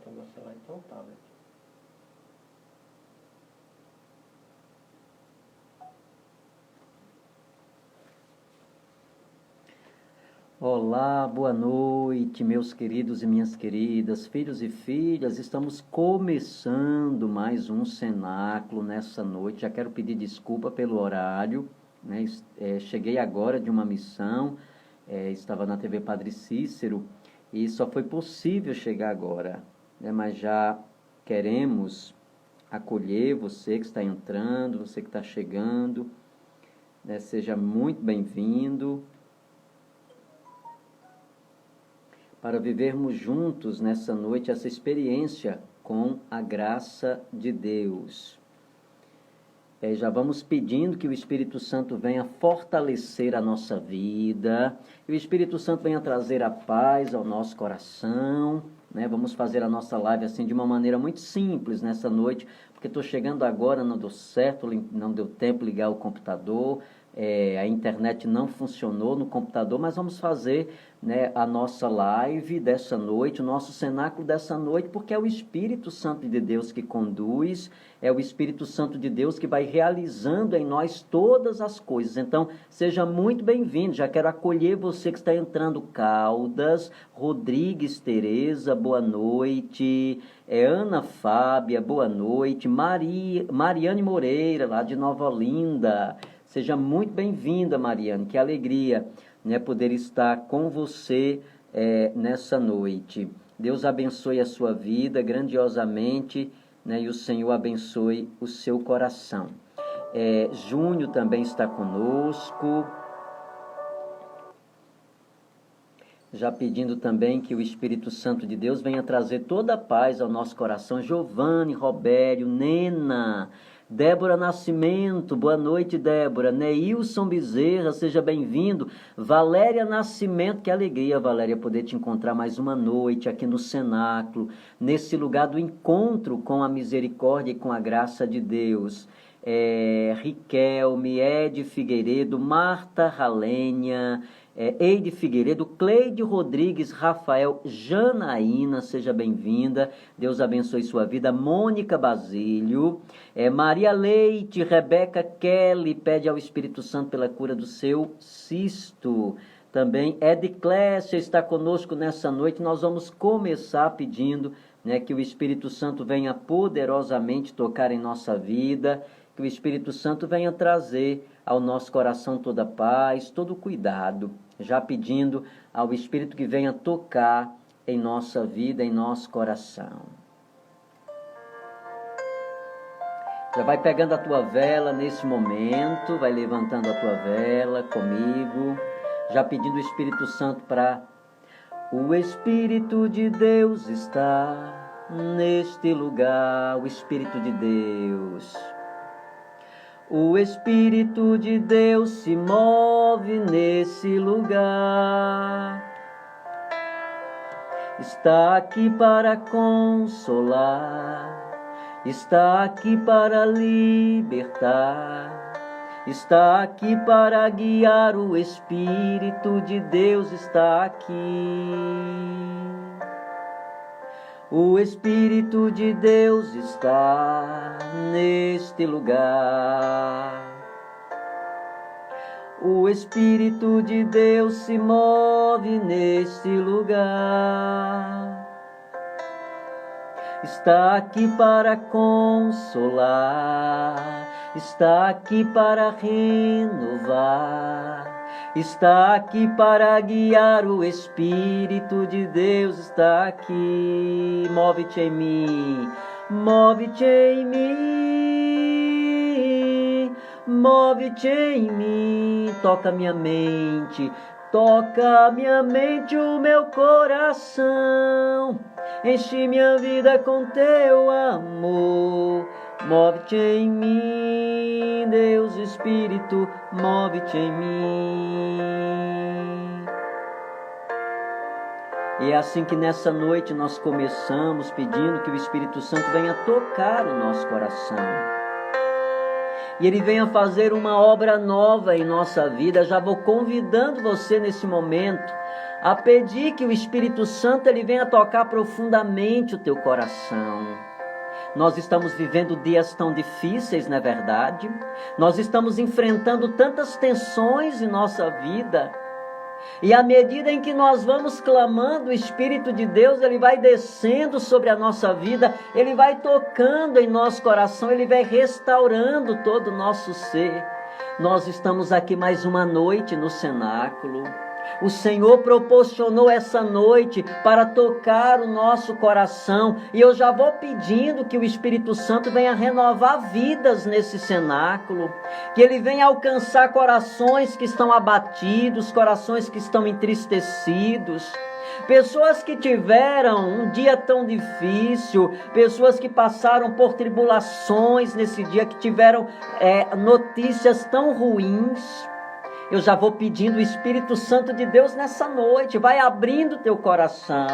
botar meu celular então, tablet. Olá, boa noite, meus queridos e minhas queridas, filhos e filhas. Estamos começando mais um cenáculo nessa noite. Já quero pedir desculpa pelo horário, né? Cheguei agora de uma missão, estava na TV Padre Cícero e só foi possível chegar agora, né? Mas já queremos acolher você que está entrando, você que está chegando, né? Seja muito bem-vindo. Para vivermos juntos nessa noite essa experiência com a graça de Deus. Já vamos pedindo que o Espírito Santo venha fortalecer a nossa vida, que o Espírito Santo venha trazer a paz ao nosso coração, né? Vamos fazer a nossa live assim de uma maneira muito simples nessa noite, porque estou chegando agora, não deu certo, não deu tempo de ligar o computador, a internet não funcionou no computador, mas vamos fazer, né, a nossa live dessa noite, o nosso cenáculo dessa noite, porque é o Espírito Santo de Deus que conduz, é o Espírito Santo de Deus que vai realizando em nós todas as coisas. Então, seja muito bem-vindo. Já quero acolher você que está entrando. Caldas, Rodrigues Tereza, boa noite. Ana Fábia, boa noite. Mariane Moreira, lá de Nova Olinda. Seja muito bem-vinda, Mariane. Que alegria, né, poder estar com você nessa noite. Deus abençoe a sua vida grandiosamente, né, e o Senhor abençoe o seu coração. Júnior também está conosco. Já pedindo também que o Espírito Santo de Deus venha trazer toda a paz ao nosso coração. Giovanni, Robério, Nena, Débora Nascimento, boa noite, Débora. Neilson Bezerra, seja bem-vindo. Valéria Nascimento, que alegria, Valéria, poder te encontrar mais uma noite aqui no cenáculo, nesse lugar do encontro com a misericórdia e com a graça de Deus. Riquelme, Ed Figueiredo, Marta Ralênia, Eide Figueiredo, Cleide Rodrigues, Rafael, Janaína, seja bem-vinda, Deus abençoe sua vida. Mônica Basílio, Maria Leite, Rebeca Kelly, pede ao Espírito Santo pela cura do seu cisto. Também Edclécia está conosco nessa noite. Nós vamos começar pedindo, né, que o Espírito Santo venha poderosamente tocar em nossa vida, que o Espírito Santo venha trazer ao nosso coração toda a paz, todo o cuidado, já pedindo ao Espírito que venha tocar em nossa vida, em nosso coração. Já vai pegando a tua vela nesse momento, vai levantando a tua vela comigo, já pedindo o Espírito Santo para... O Espírito de Deus está neste lugar, o Espírito de Deus... O Espírito de Deus se move nesse lugar. Está aqui para consolar, está aqui para libertar, está aqui para guiar. O Espírito de Deus está aqui. O Espírito de Deus está neste lugar. O Espírito de Deus se move neste lugar. Está aqui para consolar, está aqui para renovar, está aqui para guiar. O Espírito de Deus está aqui. Move-te em mim, move-te em mim, move-te em mim. Toca minha mente, o meu coração. Enche minha vida com teu amor. Move-te em mim, Deus Espírito, move-te em mim. E é assim que nessa noite nós começamos pedindo que o Espírito Santo venha tocar o nosso coração. E Ele venha fazer uma obra nova em nossa vida. Já vou convidando você nesse momento a pedir que o Espírito Santo ele venha tocar profundamente o teu coração. Nós estamos vivendo dias tão difíceis, não é verdade? Nós estamos enfrentando tantas tensões em nossa vida. E à medida em que nós vamos clamando, o Espírito de Deus, ele vai descendo sobre a nossa vida, ele vai tocando em nosso coração, ele vai restaurando todo o nosso ser. Nós estamos aqui mais uma noite no cenáculo. O Senhor proporcionou essa noite para tocar o nosso coração. E eu já vou pedindo que o Espírito Santo venha renovar vidas nesse cenáculo. Que Ele venha alcançar corações que estão abatidos, corações que estão entristecidos. Pessoas que tiveram um dia tão difícil, pessoas que passaram por tribulações nesse dia, que tiveram notícias tão ruins. Eu já vou pedindo o Espírito Santo de Deus nessa noite, vai abrindo teu coração,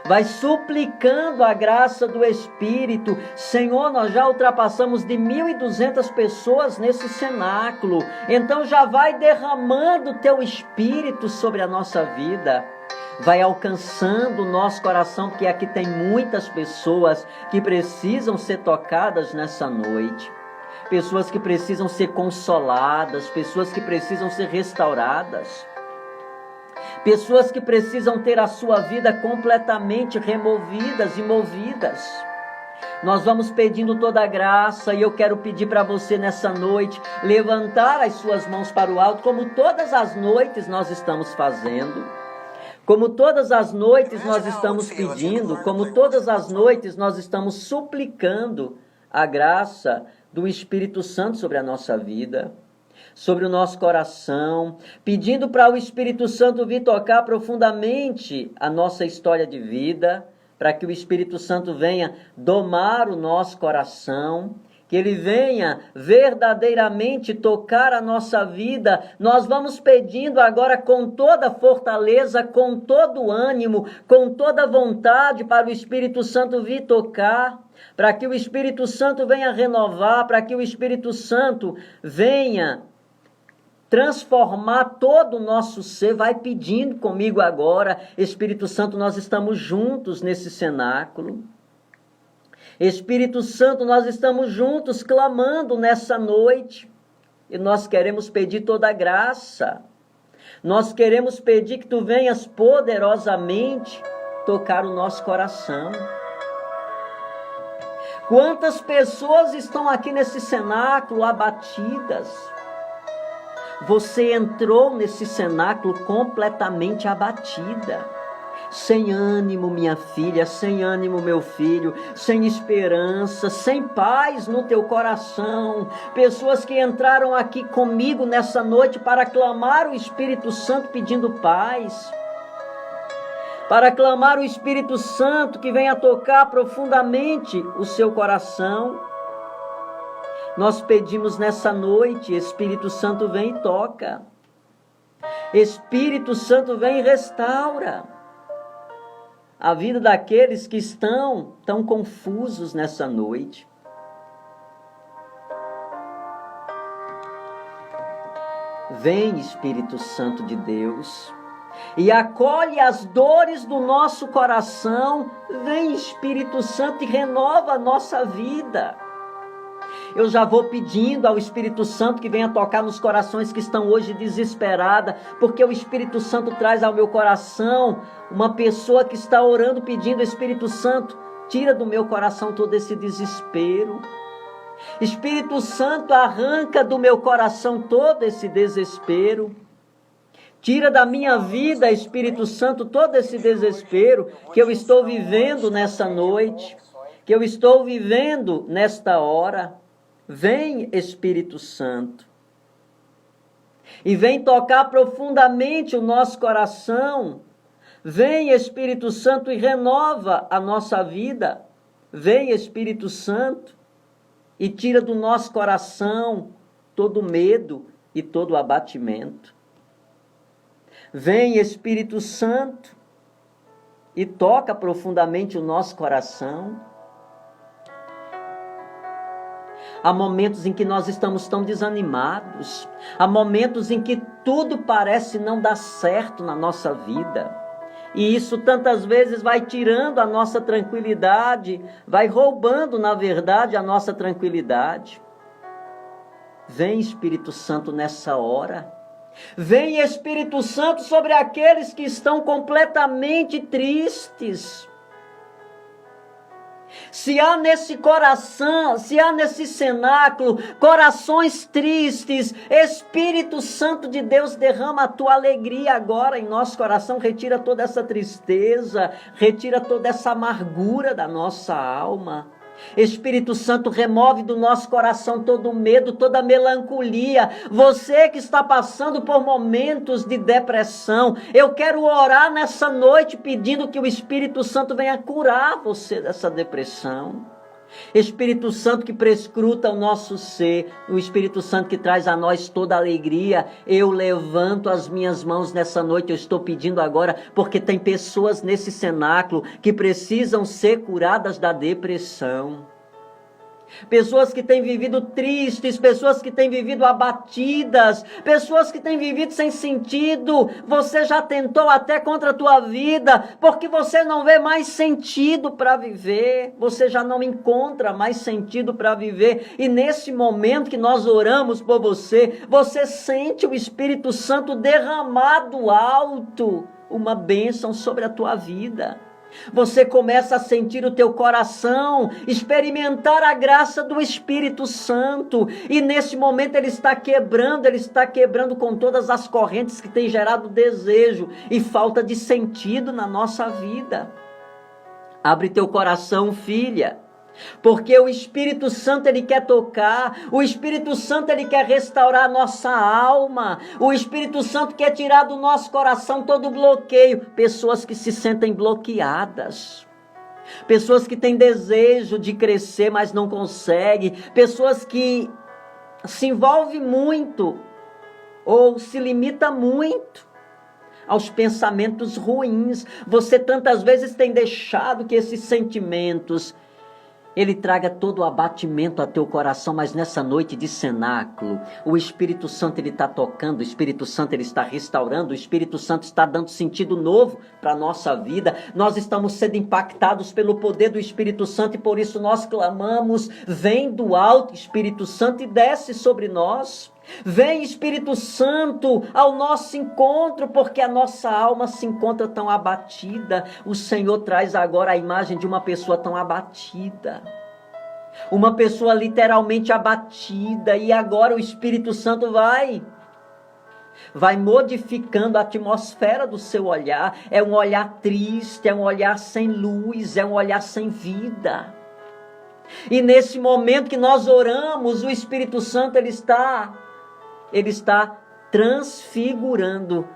vai suplicando a graça do Espírito. Senhor, nós já ultrapassamos de 1.200 pessoas nesse cenáculo, então já vai derramando teu Espírito sobre a nossa vida, vai alcançando o nosso coração, porque aqui tem muitas pessoas que precisam ser tocadas nessa noite. Pessoas que precisam ser consoladas, pessoas que precisam ser restauradas, pessoas que precisam ter a sua vida completamente removidas e movidas. Nós vamos pedindo toda a graça, e eu quero pedir para você nessa noite, levantar as suas mãos para o alto, como todas as noites nós estamos fazendo. Como todas as noites nós estamos pedindo, como todas as noites nós estamos suplicando a graça do Espírito Santo sobre a nossa vida, sobre o nosso coração, pedindo para o Espírito Santo vir tocar profundamente a nossa história de vida, para que o Espírito Santo venha domar o nosso coração, que ele venha verdadeiramente tocar a nossa vida. Nós vamos pedindo agora com toda fortaleza, com todo ânimo, com toda vontade para o Espírito Santo vir tocar, para que o Espírito Santo venha renovar, para que o Espírito Santo venha transformar todo o nosso ser. Vai pedindo comigo agora. Espírito Santo, nós estamos juntos nesse cenáculo. Espírito Santo, nós estamos juntos clamando nessa noite, e nós queremos pedir toda a graça, nós queremos pedir que tu venhas poderosamente tocar o nosso coração. Quantas pessoas estão aqui nesse cenáculo abatidas? Você entrou nesse cenáculo completamente abatida, sem ânimo, minha filha, sem ânimo, meu filho, sem esperança, sem paz no teu coração. Pessoas que entraram aqui comigo nessa noite para clamar o Espírito Santo pedindo paz, para clamar o Espírito Santo que venha tocar profundamente o seu coração. Nós pedimos nessa noite, Espírito Santo vem e toca. Espírito Santo vem e restaura a vida daqueles que estão tão confusos nessa noite. Vem, Espírito Santo de Deus, e acolhe as dores do nosso coração. Vem, Espírito Santo, e renova a nossa vida. Eu já vou pedindo ao Espírito Santo que venha tocar nos corações que estão hoje desesperadas, porque o Espírito Santo traz ao meu coração uma pessoa que está orando, pedindo: Espírito Santo, tira do meu coração todo esse desespero. Espírito Santo, arranca do meu coração todo esse desespero. Tira da minha vida, Espírito Santo, todo esse desespero que eu estou vivendo nessa noite, que eu estou vivendo nesta hora. Vem, Espírito Santo, e vem tocar profundamente o nosso coração. Vem, Espírito Santo, e renova a nossa vida. Vem, Espírito Santo, e tira do nosso coração todo medo e todo abatimento. Vem, Espírito Santo, e toca profundamente o nosso coração. Há momentos em que nós estamos tão desanimados. Há momentos em que tudo parece não dar certo na nossa vida. E isso tantas vezes vai tirando a nossa tranquilidade, vai roubando, na verdade, a nossa tranquilidade. Vem, Espírito Santo, nessa hora. Vem, Espírito Santo, sobre aqueles que estão completamente tristes. Se há nesse coração, se há nesse cenáculo, corações tristes, Espírito Santo de Deus, derrama a tua alegria agora em nosso coração, retira toda essa tristeza, retira toda essa amargura da nossa alma. Espírito Santo, remove do nosso coração todo o medo, toda a melancolia. Você que está passando por momentos de depressão, eu quero orar nessa noite pedindo que o Espírito Santo venha curar você dessa depressão. Espírito Santo que prescruta o nosso ser, o Espírito Santo que traz a nós toda a alegria. Eu levanto as minhas mãos nessa noite, eu estou pedindo agora, porque tem pessoas nesse cenáculo que precisam ser curadas da depressão. Pessoas que têm vivido tristes, pessoas que têm vivido abatidas, pessoas que têm vivido sem sentido. Você já tentou até contra a tua vida, porque você não vê mais sentido para viver, você já não encontra mais sentido para viver. E nesse momento que nós oramos por você, você sente o Espírito Santo derramado alto, uma bênção sobre a tua vida. Você começa a sentir o teu coração, experimentar a graça do Espírito Santo, e nesse momento ele está quebrando com todas as correntes que têm gerado desejo e falta de sentido na nossa vida. Abre teu coração, filha, porque o Espírito Santo ele quer tocar, o Espírito Santo ele quer restaurar a nossa alma, o Espírito Santo quer tirar do nosso coração todo bloqueio. Pessoas que se sentem bloqueadas, pessoas que têm desejo de crescer, mas não conseguem, pessoas que se envolvem muito ou se limita muito aos pensamentos ruins. Você tantas vezes tem deixado que esses sentimentos ele traga todo o abatimento a teu coração, mas nessa noite de cenáculo, o Espírito Santo ele está tocando, o Espírito Santo ele está restaurando, o Espírito Santo está dando sentido novo para a nossa vida. Nós estamos sendo impactados pelo poder do Espírito Santo e por isso nós clamamos: vem do alto, Espírito Santo, e desce sobre nós. Vem, Espírito Santo, ao nosso encontro, porque a nossa alma se encontra tão abatida. O Senhor traz agora a imagem de uma pessoa tão abatida, uma pessoa literalmente abatida, e agora o Espírito Santo vai modificando a atmosfera do seu olhar. É um olhar triste, é um olhar sem luz, é um olhar sem vida. E nesse momento que nós oramos, o Espírito Santo ele está transfigurando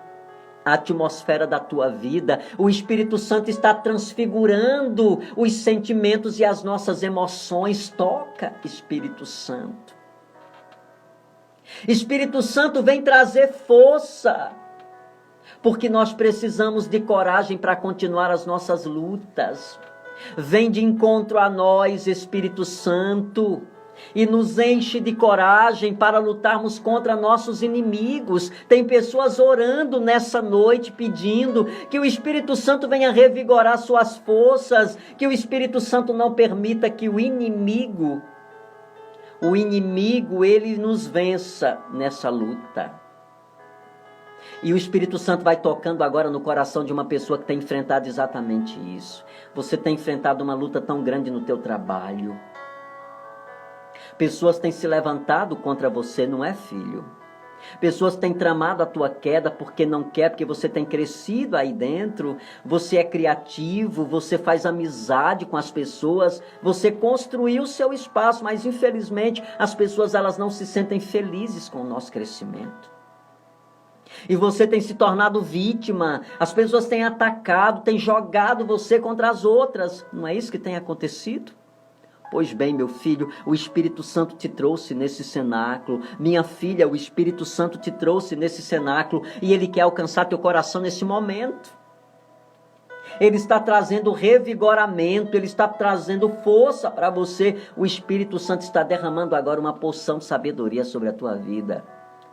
a atmosfera da tua vida. O Espírito Santo está transfigurando os sentimentos e as nossas emoções. Toca, Espírito Santo. Espírito Santo, vem trazer força, porque nós precisamos de coragem para continuar as nossas lutas. Vem de encontro a nós, Espírito Santo, e nos enche de coragem para lutarmos contra nossos inimigos. Tem pessoas orando nessa noite pedindo que o Espírito Santo venha revigorar suas forças, que o Espírito Santo não permita que o inimigo ele nos vença nessa luta. E o Espírito Santo vai tocando agora no coração de uma pessoa que tem enfrentado exatamente isso. Você tem enfrentado uma luta tão grande no teu trabalho. Pessoas têm se levantado contra você, não é, filho? Pessoas têm tramado a tua queda porque não quer, porque você tem crescido aí dentro. Você é criativo, você faz amizade com as pessoas, você construiu o seu espaço, mas infelizmente as pessoas elas não se sentem felizes com o nosso crescimento. E você tem se tornado vítima, as pessoas têm atacado, têm jogado você contra as outras. Não é isso que tem acontecido? Pois bem, meu filho, o Espírito Santo te trouxe nesse cenáculo. Minha filha, o Espírito Santo te trouxe nesse cenáculo, e ele quer alcançar teu coração nesse momento. Ele está trazendo revigoramento, Ele está trazendo força para você. O Espírito Santo está derramando agora uma porção de sabedoria sobre a tua vida.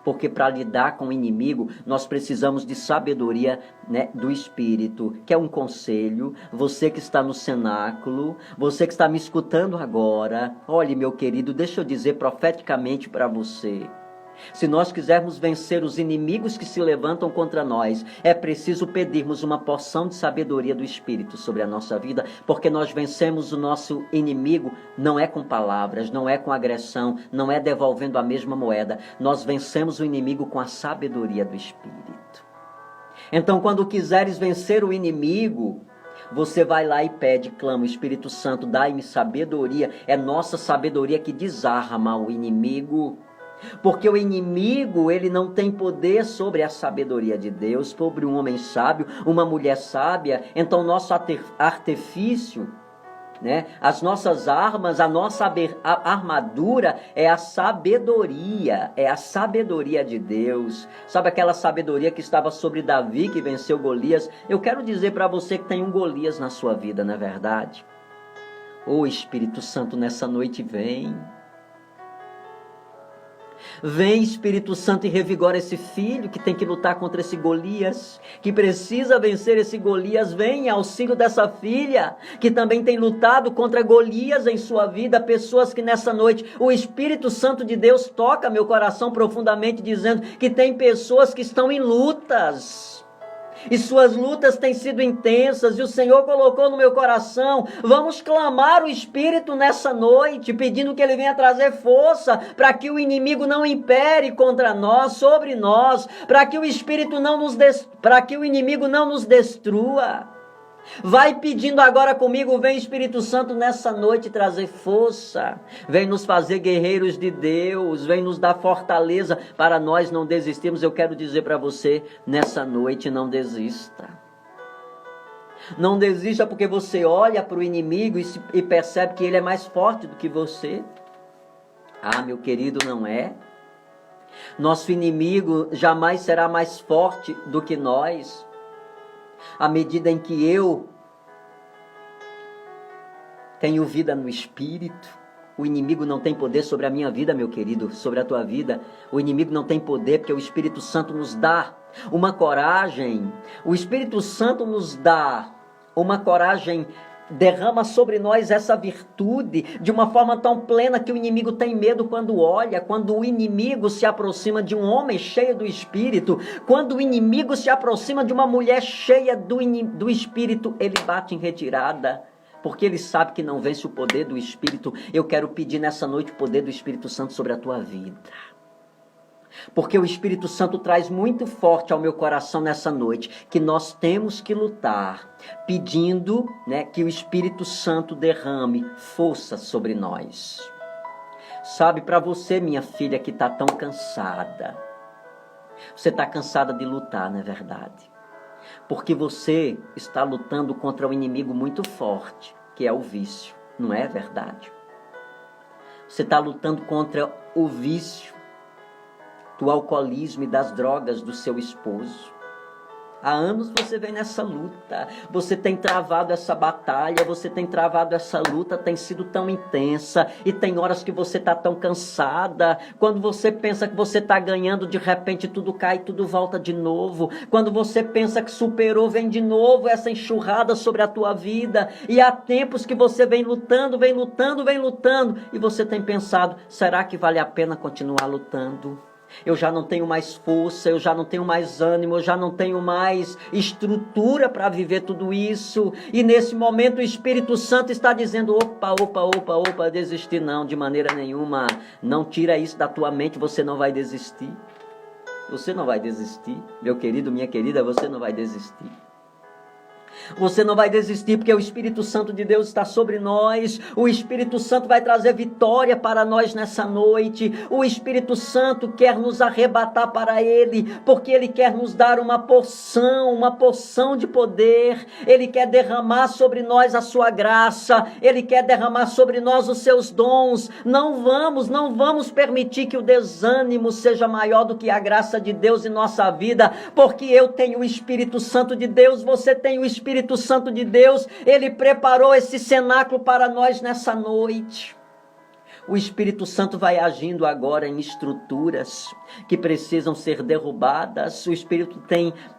Porque para lidar com o inimigo, nós precisamos de sabedoria, né, do Espírito, que é um conselho. Você que está no cenáculo, você que está me escutando agora, olhe, meu querido, deixa eu dizer profeticamente para você. Se nós quisermos vencer os inimigos que se levantam contra nós, é preciso pedirmos uma porção de sabedoria do Espírito sobre a nossa vida, porque nós vencemos o nosso inimigo não é com palavras, não é com agressão, não é devolvendo a mesma moeda. Nós vencemos o inimigo com a sabedoria do Espírito. Então, quando quiseres vencer o inimigo, você vai lá e pede, clama, o Espírito Santo, dai-me sabedoria. É nossa sabedoria que desarma o inimigo. Porque o inimigo, ele não tem poder sobre a sabedoria de Deus, sobre um homem sábio, uma mulher sábia. Então, nosso artifício, né, as nossas armas, a nossa armadura é a sabedoria de Deus. Sabe aquela sabedoria que estava sobre Davi, que venceu Golias? Eu quero dizer para você que tem um Golias na sua vida, não é verdade? Ô Espírito Santo, nessa noite vem. Vem, Espírito Santo, e revigora esse filho que tem que lutar contra esse Golias, que precisa vencer esse Golias. Vem em auxílio dessa filha, que também tem lutado contra Golias em sua vida. Pessoas que nessa noite, o Espírito Santo de Deus toca meu coração profundamente, dizendo que tem pessoas que estão em lutas. E suas lutas têm sido intensas, e o Senhor colocou no meu coração, vamos clamar o Espírito nessa noite, pedindo que Ele venha trazer força, para que o inimigo não impere contra nós, sobre nós, para que o Espírito para que o inimigo não nos destrua. Vai pedindo agora comigo, vem Espírito Santo nessa noite trazer força, vem nos fazer guerreiros de Deus, vem nos dar fortaleza para nós não desistirmos. Eu quero dizer para você, nessa noite não desista. Não desista porque você olha para o inimigo e percebe que ele é mais forte do que você. Ah, meu querido, não é? Nosso inimigo jamais será mais forte do que nós. À medida em que eu tenho vida no Espírito, o inimigo não tem poder sobre a minha vida, meu querido, sobre a tua vida. O inimigo não tem poder porque o Espírito Santo nos dá uma coragem. O Espírito Santo nos dá uma coragem, derrama sobre nós essa virtude de uma forma tão plena que o inimigo tem medo quando olha, quando o inimigo se aproxima de um homem cheio do Espírito, quando o inimigo se aproxima de uma mulher cheia do Espírito, ele bate em retirada, porque ele sabe que não vence o poder do Espírito. Eu quero pedir nessa noite o poder do Espírito Santo sobre a tua vida. Porque o Espírito Santo traz muito forte ao meu coração nessa noite, que nós temos que lutar, pedindo, né, que o Espírito Santo derrame força sobre nós. Sabe, para você, minha filha, que está tão cansada, você está cansada de lutar, não é verdade? Porque você está lutando contra um inimigo muito forte, que é o vício, não é verdade? Você está lutando contra o vício do alcoolismo e das drogas do seu esposo. Há anos você vem nessa luta, você tem travado essa batalha, você tem travado essa luta, tem sido tão intensa, e tem horas que você está tão cansada. Quando você pensa que você está ganhando, de repente tudo cai, tudo volta de novo. Quando você pensa que superou, vem de novo essa enxurrada sobre a tua vida, e há tempos que você vem lutando, e você tem pensado, será que vale a pena continuar lutando? Eu já não tenho mais força, eu já não tenho mais ânimo, eu já não tenho mais estrutura para viver tudo isso. E nesse momento o Espírito Santo está dizendo, opa, desistir não, de maneira nenhuma. Não tira isso da tua mente, você não vai desistir. Você não vai desistir, meu querido, minha querida, você não vai desistir. Você não vai desistir porque o Espírito Santo de Deus está sobre nós. O Espírito Santo vai trazer vitória para nós nessa noite. O Espírito Santo quer nos arrebatar para Ele, porque Ele quer nos dar uma porção de poder. Ele quer derramar sobre nós a sua graça. Ele quer derramar sobre nós os seus dons. Não vamos permitir que o desânimo seja maior do que a graça de Deus em nossa vida, porque eu tenho o Espírito Santo de Deus, você tem o Espírito Espírito Santo de Deus, ele preparou esse cenáculo para nós nessa noite. O Espírito Santo vai agindo agora em estruturas que precisam ser derrubadas. O Espírito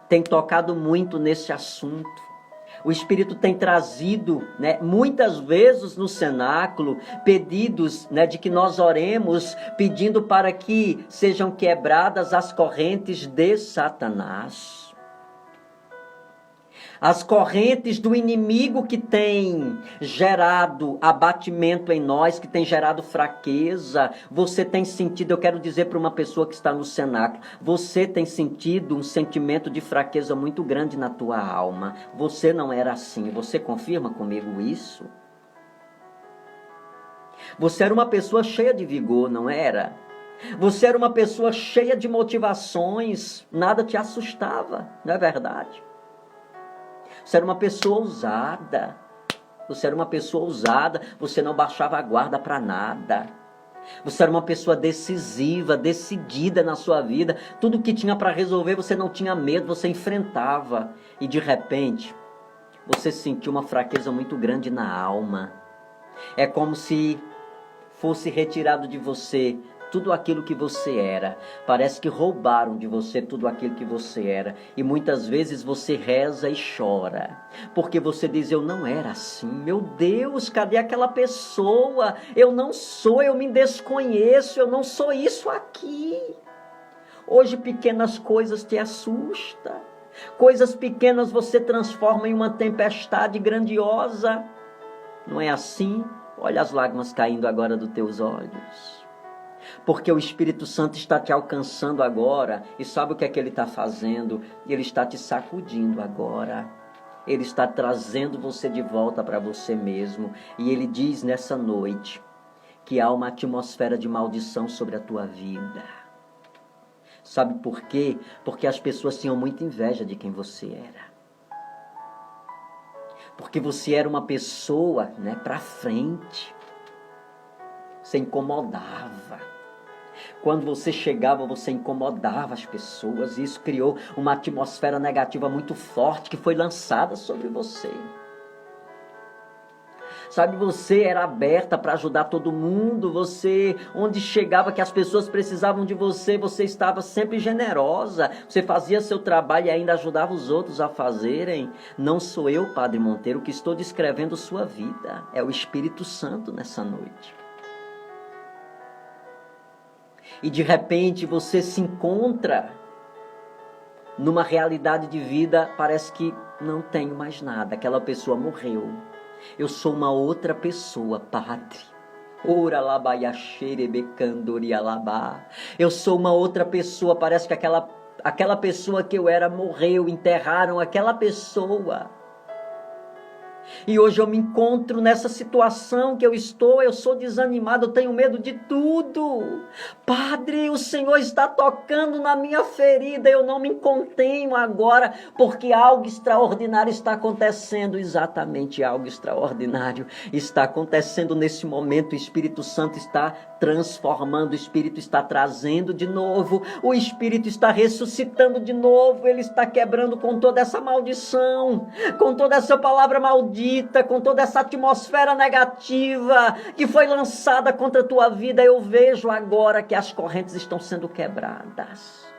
tem tocado muito nesse assunto. O Espírito tem trazido, muitas vezes no cenáculo, pedidos, de que nós oremos, pedindo para que sejam quebradas as correntes de Satanás. As correntes do inimigo que tem gerado abatimento em nós, que tem gerado fraqueza. Você tem sentido, eu quero dizer para uma pessoa que está no cenáculo, você tem sentido um sentimento de fraqueza muito grande na tua alma. Você não era assim, você confirma comigo isso? Você era uma pessoa cheia de vigor, não era? Você era uma pessoa cheia de motivações, nada te assustava, não é verdade? Você era uma pessoa ousada. Você era uma pessoa ousada. Você não baixava a guarda para nada. Você era uma pessoa decisiva, decidida na sua vida. Tudo que tinha para resolver, você não tinha medo, você enfrentava. E de repente, você sentiu uma fraqueza muito grande na alma. É como se fosse retirado de você tudo aquilo que você era. Parece que roubaram de você tudo aquilo que você era. E muitas vezes você reza e chora. Porque você diz, eu não era assim. Meu Deus, cadê aquela pessoa? Eu não sou, eu me desconheço, eu não sou isso aqui. Hoje pequenas coisas te assustam. Coisas pequenas você transforma em uma tempestade grandiosa. Não é assim? Olha as lágrimas caindo agora dos teus olhos. Porque o Espírito Santo está te alcançando agora. E sabe o que é que ele está fazendo? Ele está te sacudindo agora. Ele está trazendo você de volta para você mesmo. E ele diz nessa noite que há uma atmosfera de maldição sobre a tua vida. Sabe por quê? Porque as pessoas tinham muita inveja de quem você era. Porque você era uma pessoa, para frente. Você incomodava. Quando você chegava, você incomodava as pessoas. E isso criou uma atmosfera negativa muito forte que foi lançada sobre você. Sabe, você era aberta para ajudar todo mundo. Você, onde chegava que as pessoas precisavam de você, você estava sempre generosa. Você fazia seu trabalho e ainda ajudava os outros a fazerem. Não sou eu, Padre Monteiro, que estou descrevendo sua vida. É o Espírito Santo nessa noite. E de repente você se encontra numa realidade de vida, parece que não tenho mais nada, aquela pessoa morreu. Eu sou uma outra pessoa, Padre. Ora labaia xerebecandori alabá. Eu sou uma outra pessoa, parece que aquela pessoa que eu era morreu, enterraram aquela pessoa. E hoje eu me encontro nessa situação que eu sou desanimado, eu tenho medo de tudo. Padre, o Senhor está tocando na minha ferida, eu não me contenho agora, porque algo extraordinário está acontecendo, exatamente algo extraordinário está acontecendo nesse momento. O Espírito Santo está transformando, o Espírito está trazendo de novo, o Espírito está ressuscitando de novo, ele está quebrando com toda essa maldição, com toda essa palavra maldita, com toda essa atmosfera negativa que foi lançada contra a tua vida. Eu vejo agora que as correntes estão sendo quebradas.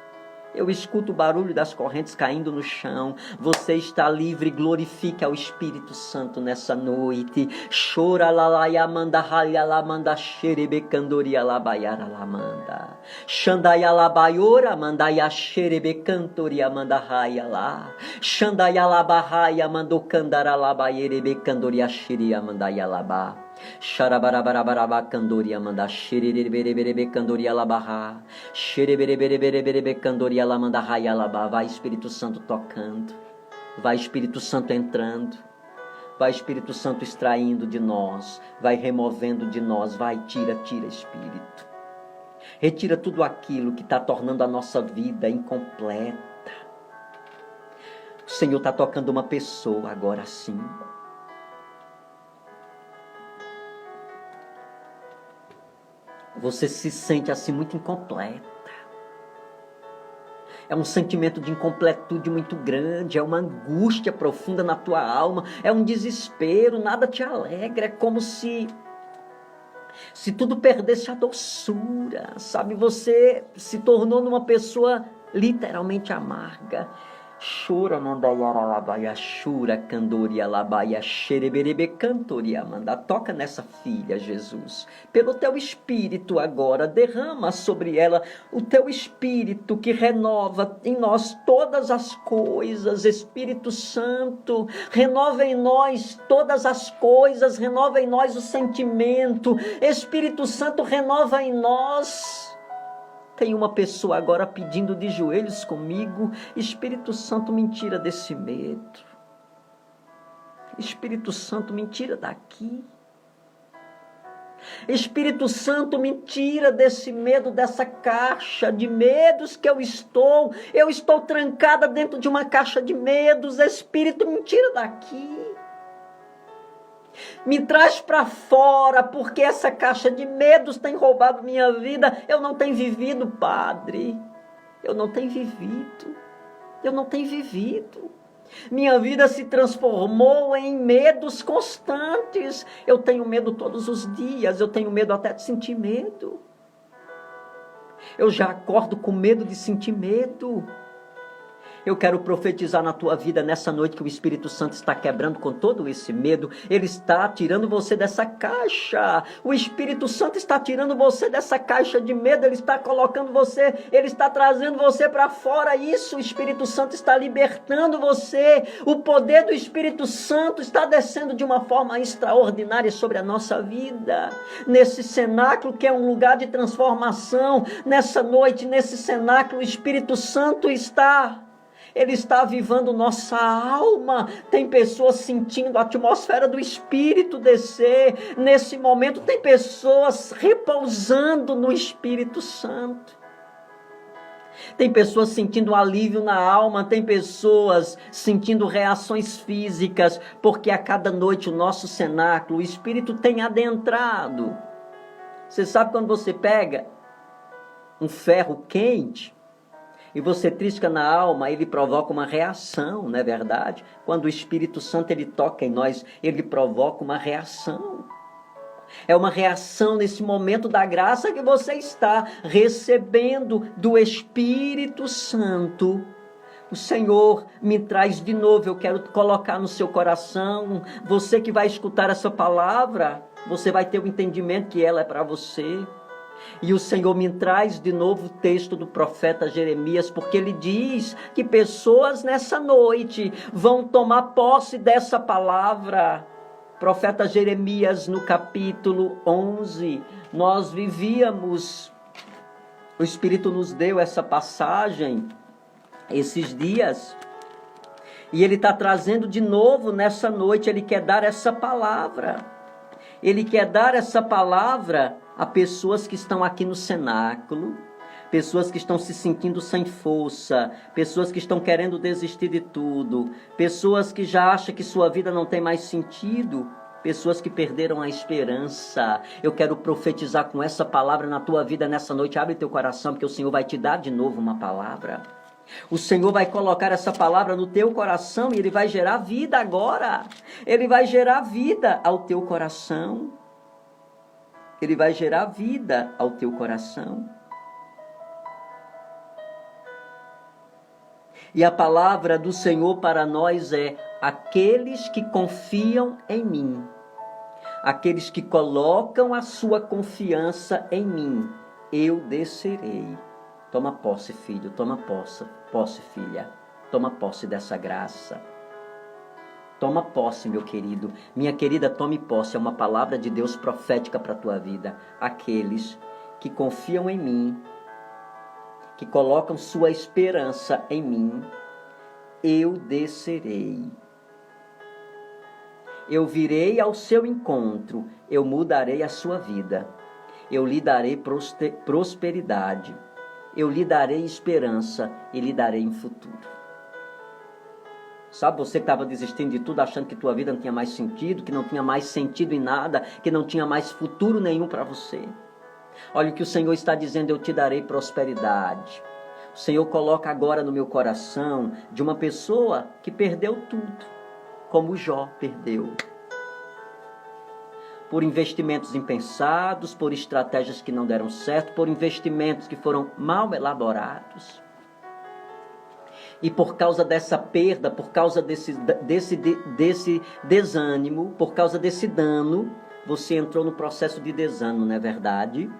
Eu escuto o barulho das correntes caindo no chão. Você está livre, glorifique ao Espírito Santo nessa noite. Chora lalaia manda raia la manda xerebecandoria la baiara la manda. Xandaia la baiora mandaia xerebecantoria manda raia lá. Xandaia la barraia mandou candara la baierebecandoria xiria mandaia la ba. Xarabarabarabaraба candoria manda xereberebe candoria la barra. Xereberebe candoria la manda raia la ba. Vai Espírito Santo tocando. Vai Espírito Santo entrando. Vai Espírito Santo extraindo de nós. Vai removendo de nós. Vai, tira Espírito. Retira tudo aquilo que está tornando a nossa vida incompleta. O Senhor está tocando uma pessoa agora sim. Você se sente assim muito incompleta. É um sentimento de incompletude muito grande, é uma angústia profunda na tua alma, é um desespero, nada te alegra, é como se tudo perdesse a doçura, sabe? Você se tornou numa pessoa literalmente amarga. Chora, mandaiara labaia, chura, candoria labaia, xereberebe, cantoria, manda. Toca nessa filha, Jesus. Pelo teu Espírito agora, derrama sobre ela o teu Espírito que renova em nós todas as coisas. Espírito Santo, renova em nós todas as coisas, renova em nós o sentimento. Espírito Santo, renova em nós. Tem uma pessoa agora pedindo de joelhos comigo: Espírito Santo, me tira desse medo. Espírito Santo, me tira daqui. Espírito Santo, me tira desse medo, dessa caixa de medos que eu estou. Eu estou trancada dentro de uma caixa de medos. Espírito, me tira daqui. Me traz para fora, porque essa caixa de medos tem roubado minha vida. Eu não tenho vivido, Padre. Eu não tenho vivido. Eu não tenho vivido. Minha vida se transformou em medos constantes. Eu tenho medo todos os dias. Eu tenho medo até de sentir medo. Eu já acordo com medo de sentir medo. Eu quero profetizar na tua vida nessa noite que o Espírito Santo está quebrando com todo esse medo. Ele está tirando você dessa caixa. O Espírito Santo está tirando você dessa caixa de medo. Ele está colocando você, ele está trazendo você para fora. Isso, o Espírito Santo está libertando você. O poder do Espírito Santo está descendo de uma forma extraordinária sobre a nossa vida. Nesse cenáculo que é um lugar de transformação, nessa noite, nesse cenáculo, o Espírito Santo está... Ele está avivando nossa alma. Tem pessoas sentindo a atmosfera do Espírito descer. Nesse momento tem pessoas repousando no Espírito Santo. Tem pessoas sentindo alívio na alma. Tem pessoas sentindo reações físicas. Porque a cada noite o nosso cenáculo, o Espírito tem adentrado. Você sabe quando você pega um ferro quente e você trisca na alma, ele provoca uma reação, não é verdade? Quando o Espírito Santo ele toca em nós, ele provoca uma reação. É uma reação nesse momento da graça que você está recebendo do Espírito Santo. O Senhor me traz de novo, eu quero colocar no seu coração, você que vai escutar essa palavra, você vai ter o entendimento que ela é para você. E o Senhor me traz de novo o texto do profeta Jeremias, porque ele diz que pessoas nessa noite vão tomar posse dessa palavra. Profeta Jeremias, no capítulo 11, nós vivíamos, o Espírito nos deu essa passagem esses dias, e ele está trazendo de novo nessa noite. Ele quer dar essa palavra, ele quer dar essa palavra a pessoas que estão aqui no cenáculo, pessoas que estão se sentindo sem força, pessoas que estão querendo desistir de tudo, pessoas que já acham que sua vida não tem mais sentido, pessoas que perderam a esperança. Eu quero profetizar com essa palavra na tua vida nessa noite. Abre teu coração, porque o Senhor vai te dar de novo uma palavra. O Senhor vai colocar essa palavra no teu coração e ele vai gerar vida agora. Ele vai gerar vida ao teu coração. Ele vai gerar vida ao teu coração. E a palavra do Senhor para nós é: aqueles que confiam em mim, aqueles que colocam a sua confiança em mim, eu descerei. Toma posse, filho, toma posse, filha, toma posse dessa graça. Toma posse, meu querido, minha querida, tome posse. É uma palavra de Deus profética para a tua vida. Aqueles que confiam em mim, que colocam sua esperança em mim, eu descerei. Eu virei ao seu encontro, eu mudarei a sua vida. Eu lhe darei prosperidade, eu lhe darei esperança e lhe darei um futuro. Sabe, você que estava desistindo de tudo, achando que tua vida não tinha mais sentido, que não tinha mais sentido em nada, que não tinha mais futuro nenhum para você. Olha o que o Senhor está dizendo: eu te darei prosperidade. O Senhor coloca agora no meu coração de uma pessoa que perdeu tudo, como Jó perdeu. Por investimentos impensados, por estratégias que não deram certo, por investimentos que foram mal elaborados. E por causa dessa perda, por causa desse desânimo, por causa desse dano, você entrou no processo de desânimo, não é verdade?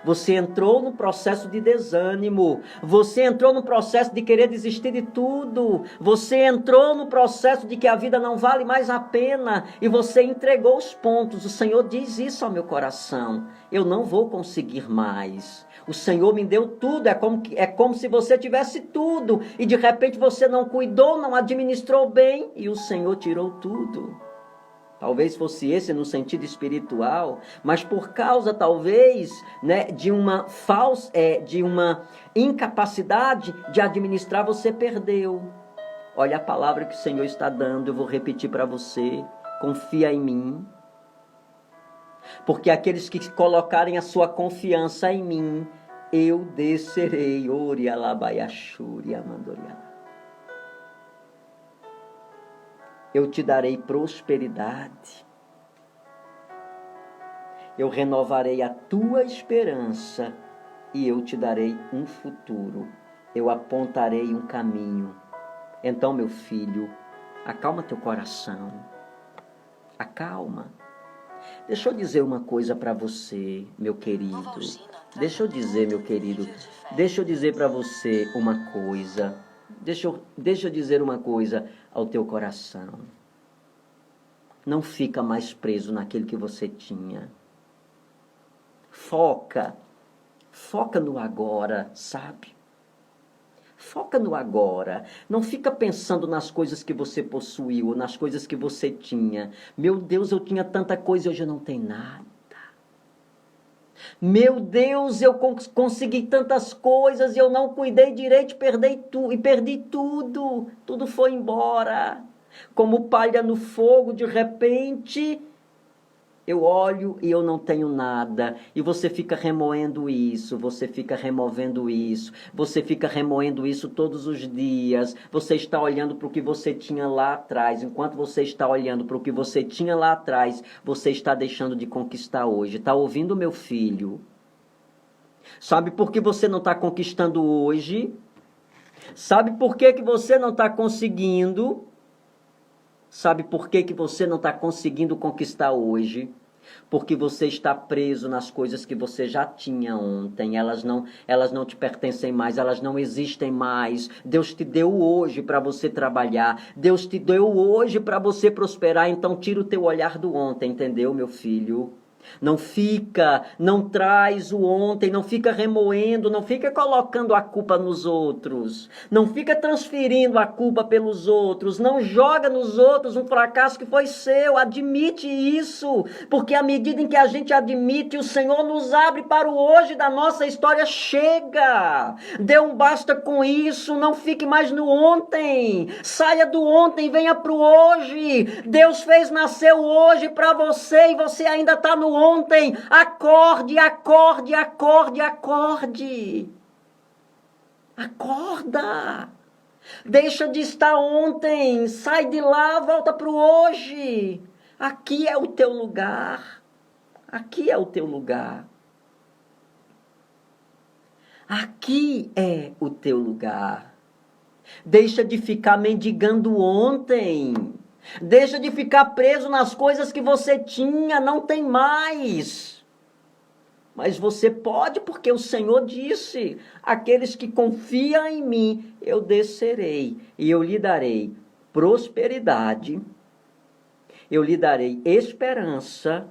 Você entrou no processo de desânimo, você entrou no processo de querer desistir de tudo, você entrou no processo de que a vida não vale mais a pena e você entregou os pontos. O Senhor diz isso ao meu coração: eu não vou conseguir mais. O Senhor me deu tudo, é como se você tivesse tudo e de repente você não cuidou, não administrou bem e o Senhor tirou tudo. Talvez fosse esse no sentido espiritual, mas por causa talvez, né, de uma incapacidade de administrar, você perdeu. Olha a palavra que o Senhor está dando, eu vou repetir para você: confia em mim. Porque aqueles que colocarem a sua confiança em mim, eu descerei. Eu te darei prosperidade. Eu renovarei a tua esperança e eu te darei um futuro. Eu apontarei um caminho. Então, meu filho, acalma teu coração. Acalma. Deixa eu dizer uma coisa para você, meu querido. Deixa eu dizer, meu querido. Deixa eu dizer para você uma coisa. Deixa eu dizer uma coisa ao teu coração. Não fica mais preso naquilo que você tinha. Foca no agora, sabe? Foca no agora. Não fica pensando nas coisas que você possuiu, nas coisas que você tinha. Meu Deus, eu tinha tanta coisa e hoje eu não tenho nada. Meu Deus, eu consegui tantas coisas e eu não cuidei direito e perdi tudo. Tudo foi embora. Como palha no fogo, de repente, eu olho e eu não tenho nada. E você fica remoendo isso, você fica removendo isso, você fica remoendo isso todos os dias. Você está olhando para o que você tinha lá atrás. Enquanto você está olhando para o que você tinha lá atrás, você está deixando de conquistar hoje. Está ouvindo, meu filho? Sabe por que você não está conquistando hoje? Sabe por que você não está conseguindo? Sabe por que você não está conseguindo conquistar hoje? Porque você está preso nas coisas que você já tinha ontem. Elas não te pertencem mais, elas não existem mais. Deus te deu hoje para você trabalhar. Deus te deu hoje para você prosperar. Então tira o teu olhar do ontem, entendeu, meu filho? Não traz o ontem, não fica remoendo, não fica colocando a culpa nos outros, não fica transferindo a culpa pelos outros, não joga nos outros um fracasso que foi seu, admite isso, porque à medida em que a gente admite, o Senhor nos abre para o hoje da nossa história. Chega, dê um basta com isso, não fique mais no ontem, saia do ontem, venha para o hoje. Deus fez nascer o hoje para você e você ainda está no ontem. Acorde, acorde, acorde, acorde. Acorda. Deixa de estar ontem. Sai de lá, volta para o hoje. Aqui é o teu lugar. Aqui é o teu lugar. Aqui é o teu lugar. Deixa de ficar mendigando ontem. Deixa de ficar preso nas coisas que você tinha, não tem mais. Mas você pode, porque o Senhor disse: aqueles que confiam em mim, eu descerei e eu lhe darei prosperidade, eu lhe darei esperança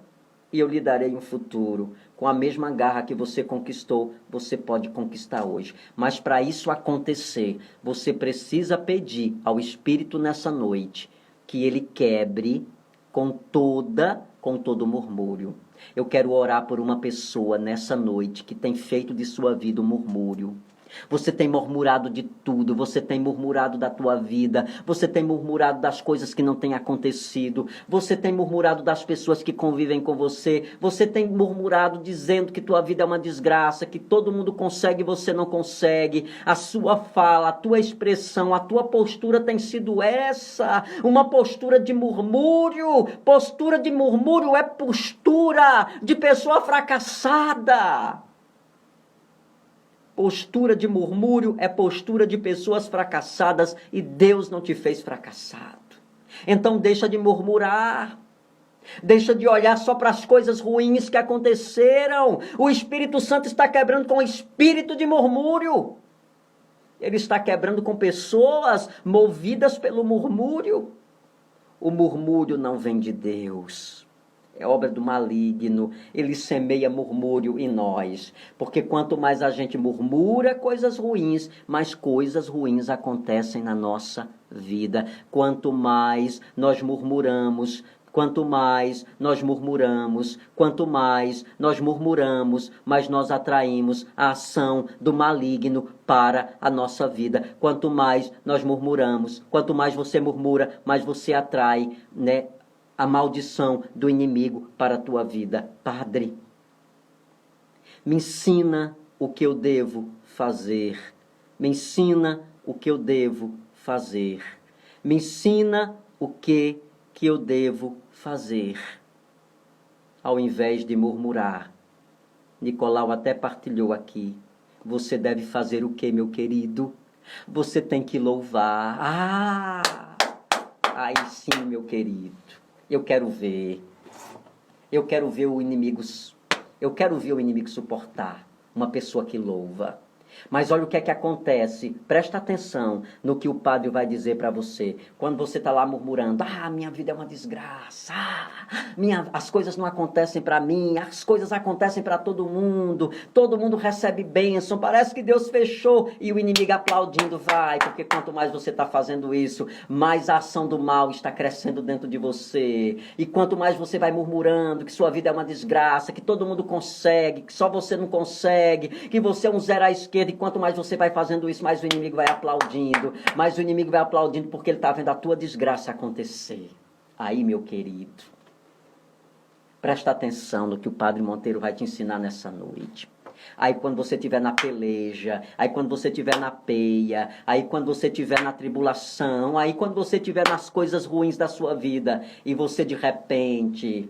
e eu lhe darei um futuro. Com a mesma garra que você conquistou, você pode conquistar hoje. Mas para isso acontecer, você precisa pedir ao Espírito nessa noite que ele quebre com todo murmúrio. Eu quero orar por uma pessoa nessa noite que tem feito de sua vida um murmúrio. Você tem murmurado de tudo, você tem murmurado da tua vida, você tem murmurado das coisas que não têm acontecido, você tem murmurado das pessoas que convivem com você tem murmurado dizendo que tua vida é uma desgraça, que todo mundo consegue e você não consegue. A sua fala, a tua expressão, a tua postura tem sido essa, uma postura de murmúrio. Postura de murmúrio é postura de pessoa fracassada. Postura de murmúrio é postura de pessoas fracassadas e Deus não te fez fracassado. Então deixa de murmurar. Deixa de olhar só para as coisas ruins que aconteceram. O Espírito Santo está quebrando com o espírito de murmúrio. Ele está quebrando com pessoas movidas pelo murmúrio. O murmúrio não vem de Deus. É obra do maligno, ele semeia murmúrio em nós. Porque quanto mais a gente murmura coisas ruins, mais coisas ruins acontecem na nossa vida. Quanto mais nós murmuramos, mais nós atraímos a ação do maligno para a nossa vida. Quanto mais nós murmuramos, quanto mais você murmura, mais você atrai, né, a maldição do inimigo para a tua vida. Padre, me ensina o que eu devo fazer. Me ensina o que eu devo fazer. Me ensina o que eu devo fazer. Ao invés de murmurar, Nicolau até partilhou aqui. Você deve fazer o que, meu querido? Você tem que louvar. Aí sim, meu querido. Eu quero ver o inimigo suportar uma pessoa que louva. Mas olha o que é que acontece. Presta atenção no que o padre vai dizer para você. Quando você está lá murmurando, minha vida é uma desgraça, as coisas não acontecem para mim, as coisas acontecem para todo mundo recebe bênção, parece que Deus fechou, e o inimigo aplaudindo, vai, porque quanto mais você está fazendo isso, mais a ação do mal está crescendo dentro de você, e quanto mais você vai murmurando que sua vida é uma desgraça, que todo mundo consegue, que só você não consegue, que você é um zero à esquerda, e quanto mais você vai fazendo isso, mais o inimigo vai aplaudindo, porque ele está vendo a tua desgraça acontecer. Aí, meu querido, presta atenção no que o Padre Monteiro vai te ensinar nessa noite. Aí quando você estiver na peleja, aí quando você estiver na peia, aí quando você estiver na tribulação, aí quando você estiver nas coisas ruins da sua vida, e você de repente,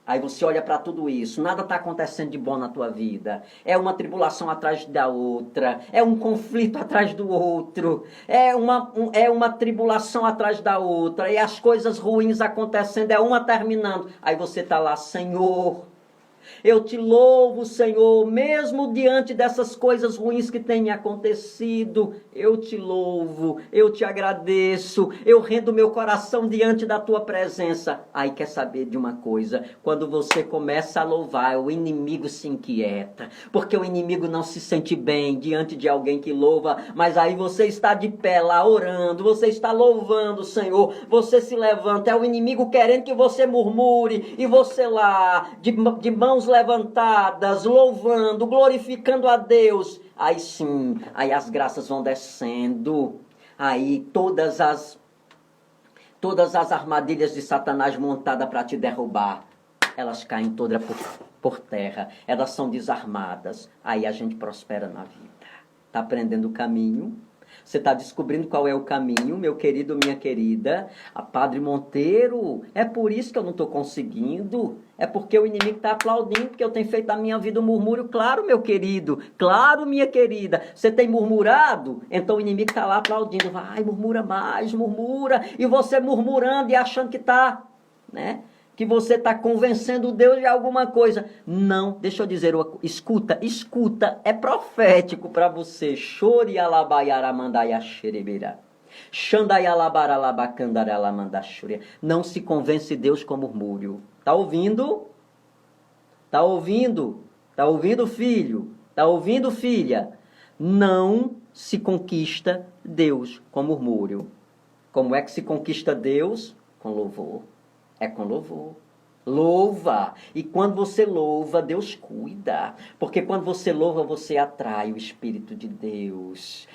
aí você olha para tudo isso, nada está acontecendo de bom na tua vida. É uma tribulação atrás da outra, é um conflito atrás do outro, é uma tribulação atrás da outra, e as coisas ruins acontecendo, é uma terminando. Aí você está lá, Senhor, eu te louvo, Senhor, mesmo diante dessas coisas ruins que têm acontecido, eu te louvo, eu te agradeço, eu rendo meu coração diante da tua presença. Aí quer saber de uma coisa? Quando você começa a louvar, o inimigo se inquieta, porque o inimigo não se sente bem diante de alguém que louva, mas aí você está de pé lá orando, você está louvando o Senhor, você se levanta, é o inimigo querendo que você murmure, e você lá, de mãos levantadas, louvando, glorificando a Deus. Aí sim, aí as graças vão descendo. Aí todas as armadilhas de Satanás montadas para te derrubar, elas caem todas por terra. Elas são desarmadas. Aí a gente prospera na vida. Está aprendendo o caminho? Você está descobrindo qual é o caminho, meu querido, minha querida? A Padre Monteiro, é por isso que eu não estou conseguindo. É porque o inimigo está aplaudindo, porque eu tenho feito da minha vida um murmúrio. Claro, meu querido, claro, minha querida. Você tem murmurado? Então o inimigo está lá aplaudindo. Vai, murmura mais, murmura. E você murmurando e achando que está, né? Que você está convencendo Deus de alguma coisa. Não, deixa eu dizer, escuta, é profético para você. Chore alabaiaramandaya xerebera. Xandaialabaralabacandaralamandaxúria. Não se convence Deus com murmúrio. Tá ouvindo? Tá ouvindo? Tá ouvindo, filho? Tá ouvindo, filha? Não se conquista Deus com murmúrio. Como é que se conquista Deus? Com louvor. É com louvor. Louva. E quando você louva, Deus cuida. Porque quando você louva, você atrai o Espírito de Deus.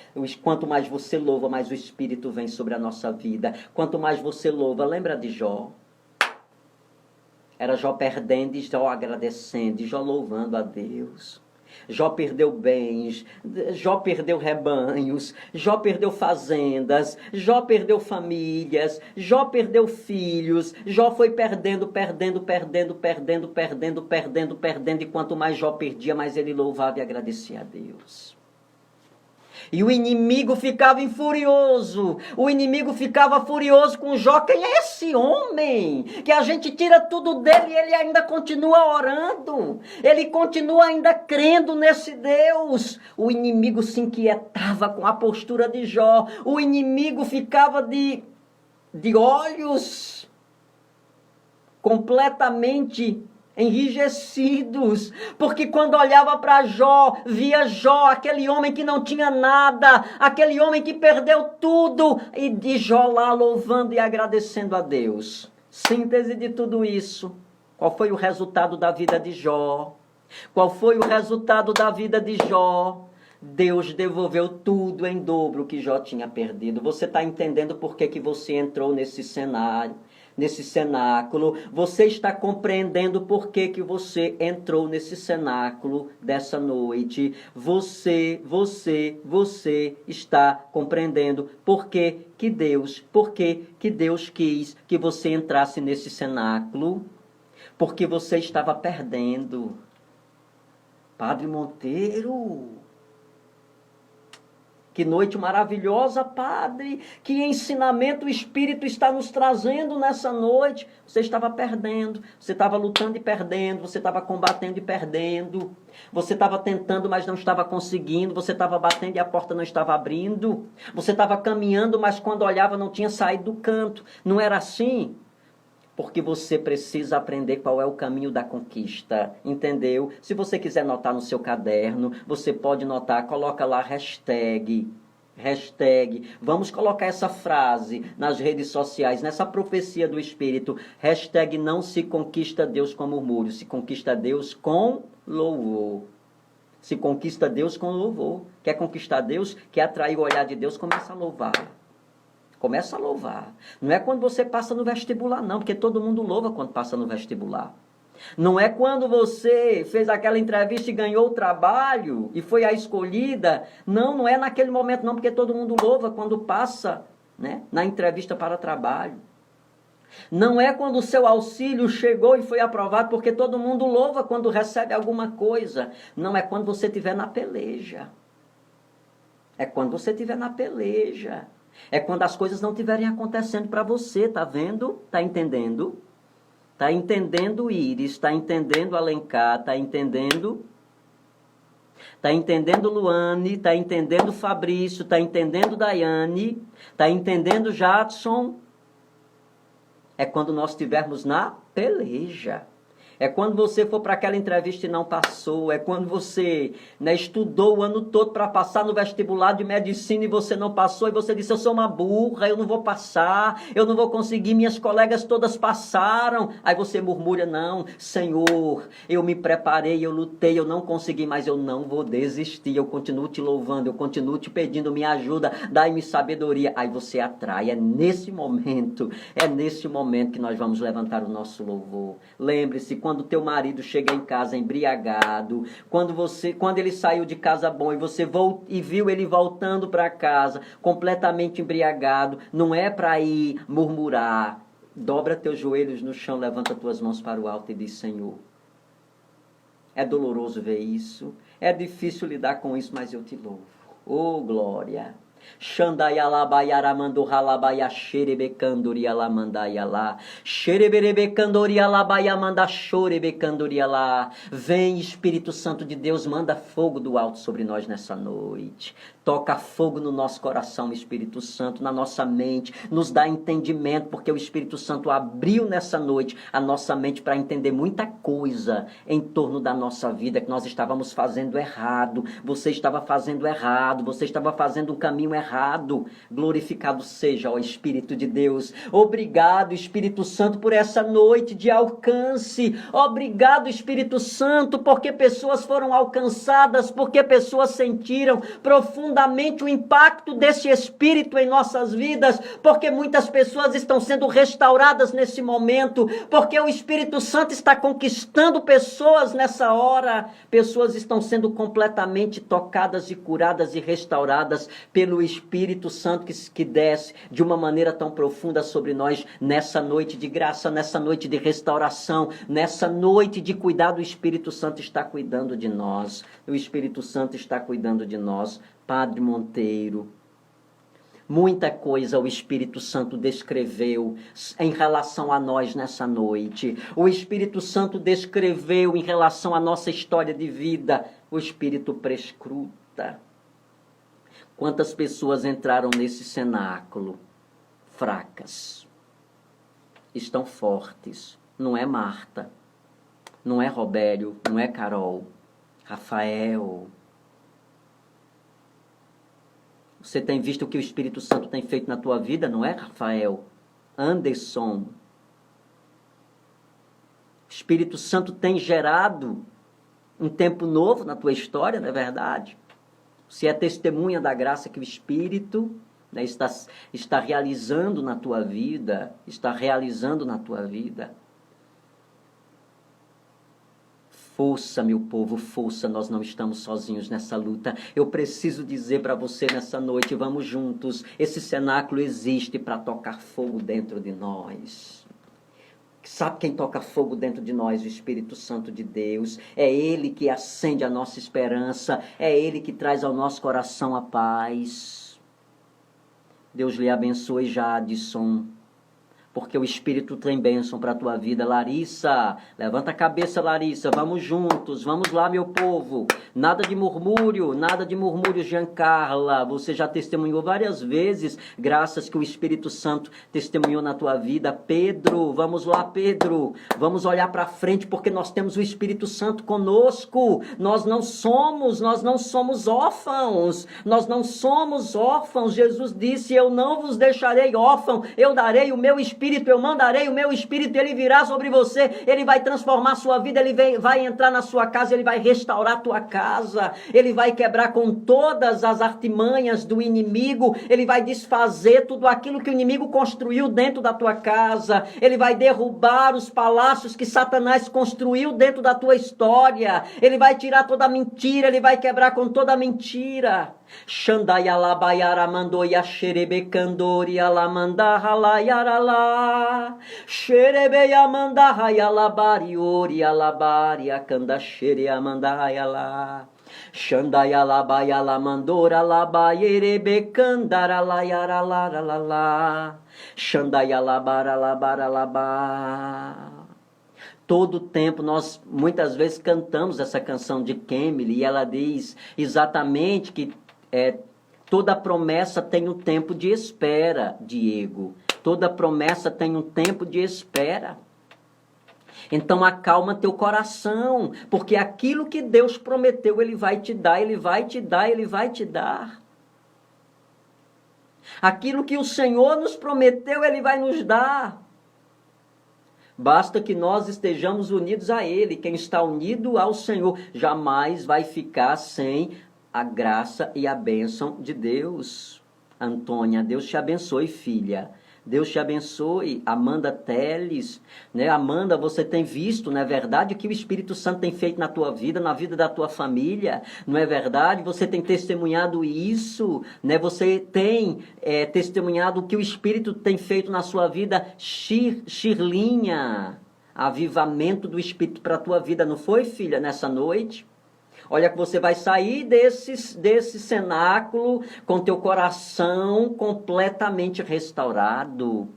Quanto mais você louva, mais o Espírito vem sobre a nossa vida. Quanto mais você louva, lembra de Jó? Era Jó perdendo e Jó agradecendo, e Jó louvando a Deus. Jó perdeu bens, Jó perdeu rebanhos, Jó perdeu fazendas, Jó perdeu famílias, Jó perdeu filhos, Jó foi perdendo, e quanto mais Jó perdia, mais ele louvava e agradecia a Deus. E o inimigo ficava furioso. O inimigo ficava furioso com Jó. Quem é esse homem? Que a gente tira tudo dele e ele ainda continua orando. Ele continua ainda crendo nesse Deus. O inimigo se inquietava com a postura de Jó. O inimigo ficava de olhos completamente enrijecidos, porque quando olhava para Jó, via Jó, aquele homem que não tinha nada, aquele homem que perdeu tudo, e de Jó lá louvando e agradecendo a Deus. Síntese de tudo isso, qual foi o resultado da vida de Jó? Qual foi o resultado da vida de Jó? Deus devolveu tudo em dobro que Jó tinha perdido. Você está entendendo por que você entrou nesse cenário? Nesse cenáculo, você está compreendendo por que você entrou nesse cenáculo dessa noite. Você está compreendendo por que Deus quis que você entrasse nesse cenáculo. Porque você estava perdendo. Padre Monteiro, que noite maravilhosa, Padre. Que ensinamento o Espírito está nos trazendo nessa noite. Você estava perdendo. Você estava lutando e perdendo. Você estava combatendo e perdendo. Você estava tentando, mas não estava conseguindo. Você estava batendo e a porta não estava abrindo. Você estava caminhando, mas quando olhava não tinha saído do canto. Não era assim? Porque você precisa aprender qual é o caminho da conquista, entendeu? Se você quiser notar no seu caderno, você pode notar, coloca lá hashtag, vamos colocar essa frase nas redes sociais, nessa profecia do Espírito, hashtag não se conquista Deus com murmúrio, se conquista Deus com louvor. Se conquista Deus com louvor. Quer conquistar Deus? Quer atrair o olhar de Deus? Começa a louvar. Começa a louvar. Não é quando você passa no vestibular, não, porque todo mundo louva quando passa no vestibular. Não é quando você fez aquela entrevista e ganhou o trabalho e foi a escolhida. Não, não é naquele momento, não, porque todo mundo louva quando passa, né, na entrevista para trabalho. Não é quando o seu auxílio chegou e foi aprovado, porque todo mundo louva quando recebe alguma coisa. Não, é quando você estiver na peleja. É quando você estiver na peleja. É quando as coisas não estiverem acontecendo para você, tá vendo? Tá entendendo? Tá entendendo, Iris? Tá entendendo, Alencar? Tá entendendo? Tá entendendo, Luane? Tá entendendo, Fabrício? Tá entendendo, Daiane? Tá entendendo, Jadson? É quando nós estivermos na peleja. É quando você for para aquela entrevista e não passou. É quando você, né, estudou o ano todo para passar no vestibular de medicina e você não passou. E você disse, eu sou uma burra, eu não vou passar, eu não vou conseguir, minhas colegas todas passaram. Aí você murmura, não, Senhor, eu me preparei, eu lutei, eu não consegui, mas eu não vou desistir. Eu continuo te louvando, eu continuo te pedindo, me ajuda, dai-me sabedoria. Aí você atrai. É nesse momento que nós vamos levantar o nosso louvor. Lembre-se, quando teu marido chega em casa embriagado, quando ele saiu de casa bom e você viu ele voltando para casa completamente embriagado, não é para ir murmurar. Dobra teus joelhos no chão, levanta tuas mãos para o alto e diz, Senhor, é doloroso ver isso, é difícil lidar com isso, mas eu te louvo. Oh, glória! Xandayalabayaramandu halabaya xerebecanduri alamandayala xereberebecanduri alabayamanda xorebecanduri alá. Vem, Espírito Santo de Deus, manda fogo do alto sobre nós nessa noite. Toca fogo no nosso coração, Espírito Santo, na nossa mente, nos dá entendimento, porque o Espírito Santo abriu nessa noite a nossa mente para entender muita coisa em torno da nossa vida que nós estávamos fazendo errado. Você estava fazendo errado, você estava fazendo um caminho caminho errado. Glorificado seja, ó Espírito de Deus. Obrigado, Espírito Santo, por essa noite de alcance. Obrigado, Espírito Santo, porque pessoas foram alcançadas, porque pessoas sentiram profundamente o impacto desse Espírito em nossas vidas, porque muitas pessoas estão sendo restauradas nesse momento, porque o Espírito Santo está conquistando pessoas nessa hora. Pessoas estão sendo completamente tocadas e curadas e restauradas pelo Espírito Santo que desce de uma maneira tão profunda sobre nós nessa noite de graça, nessa noite de restauração, nessa noite de cuidado. O Espírito Santo está cuidando de nós. O Espírito Santo está cuidando de nós. Padre Monteiro, muita coisa o Espírito Santo descreveu em relação a nós nessa noite. O Espírito Santo descreveu em relação à nossa história de vida. O Espírito prescruta. Quantas pessoas entraram nesse cenáculo fracas? Estão fortes. Não é Marta, não é Robério, não é Carol, Rafael. Você tem visto o que o Espírito Santo tem feito na tua vida, não é, Rafael? Anderson. O Espírito Santo tem gerado um tempo novo na tua história, não é verdade? Você é testemunha da graça que o Espírito, né, está realizando na tua vida, está realizando na tua vida. Força, meu povo, força, nós não estamos sozinhos nessa luta. Eu preciso dizer para você nessa noite, vamos juntos. Esse cenáculo existe para tocar fogo dentro de nós. Sabe quem toca fogo dentro de nós? O Espírito Santo de Deus. É Ele que acende a nossa esperança. É Ele que traz ao nosso coração a paz. Deus lhe abençoe, Jadson, porque o Espírito tem bênção para a tua vida. Larissa, levanta a cabeça, Larissa, vamos juntos, vamos lá, meu povo. Nada de murmúrio, Giancarla. Você já testemunhou várias vezes, graças que o Espírito Santo testemunhou na tua vida. Pedro, vamos lá, Pedro. Vamos olhar para frente, porque nós temos o Espírito Santo conosco. Nós não somos órfãos. Nós não somos órfãos. Jesus disse, eu não vos deixarei órfão, eu darei o meu Espírito. Eu mandarei o meu Espírito, ele virá sobre você, ele vai transformar a sua vida, ele vai entrar na sua casa, ele vai restaurar a tua casa, ele vai quebrar com todas as artimanhas do inimigo, ele vai desfazer tudo aquilo que o inimigo construiu dentro da tua casa, ele vai derrubar os palácios que Satanás construiu dentro da tua história, ele vai tirar toda a mentira, ele vai quebrar com toda a mentira. Xandaya labayara mandoya xerebe candori alamanda halayara la xerebe amanda hayalabari ori alabari akanda xere amanda hayala Xandaya labayala mandora labayerebe candara layara lara la Xandaya labara labara labá. Todo tempo nós muitas vezes cantamos essa canção de Kemily e ela diz exatamente que toda promessa tem um tempo de espera, Diego. Toda promessa tem um tempo de espera. Então acalma teu coração, porque aquilo que Deus prometeu, Ele vai te dar, Ele vai te dar, Ele vai te dar. Aquilo que o Senhor nos prometeu, Ele vai nos dar. Basta que nós estejamos unidos a Ele. Quem está unido ao Senhor jamais vai ficar sem a graça e a bênção de Deus. Antônia, Deus te abençoe, filha. Deus te abençoe. Amanda Teles, né? Amanda, você tem visto, não é verdade, o que o Espírito Santo tem feito na tua vida, na vida da tua família, não é verdade? Você tem testemunhado isso, né? Você tem testemunhado o que o Espírito tem feito na sua vida. Shirlinha, avivamento do Espírito para a tua vida, não foi, filha, nessa noite? Olha que você vai sair desse cenáculo com teu coração completamente restaurado.